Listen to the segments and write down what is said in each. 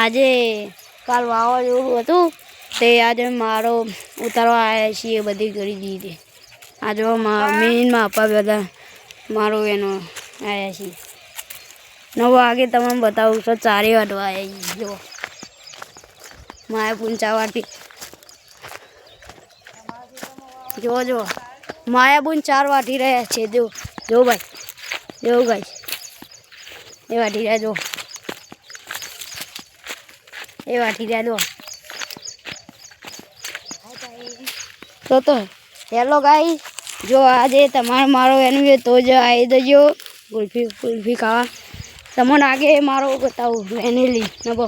આજે કાલ વાવાઝોડું હતું તે આજે મારો ઉતારવા આવ્યા છીએ બધી કરી દીધી આજે મેઇનમાં આપવા બધા મારો એનો આવ્યા છીએ 9 વાગે તમને બતાવું તો 4 વાગવા આવ્યા જો માયા પૂંચા વાટી જો માયા બુન 4 વાટી રહ્યા છે જો ભાઈ જો ગાઈસ એ વાટી રહ્યા જો એ વાટી રહ્યા જો તો હેલો ગાઈસ જો આજે તમારે મારો એનું તો જ આવી જજો કુલ્ફી ખાવા તમને આગે મારો બતાવું વેનીલી નબો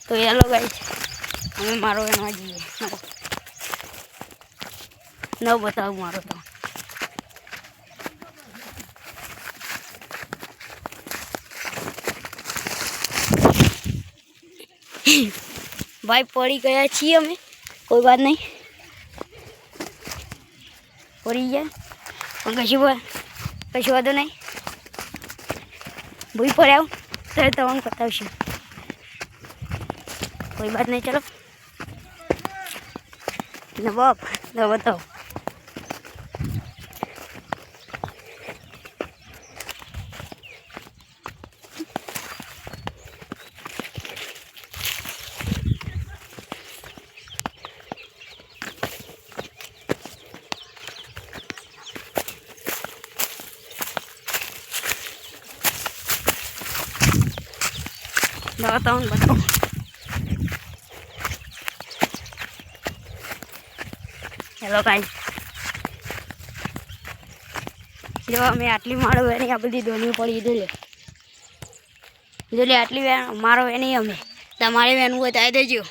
તો હેલો ગાઈસ અમે મારો એનો જઈએ ન બતાવું મારો તો भाई पड़ी गया छी हमें कोई बात नहीं पड़ी गया कशु वादो नहीं भूई पड़े तो तमने बतावशु कोई बात नहीं चलो न बाप न बताओ बताओ हेलो गाइस जो मैं आटली मारो वेणी आ बधी दोनी पड़ी जो ले आटली मारो वेणी अमे तमारे वेणु होय तो आई देजो।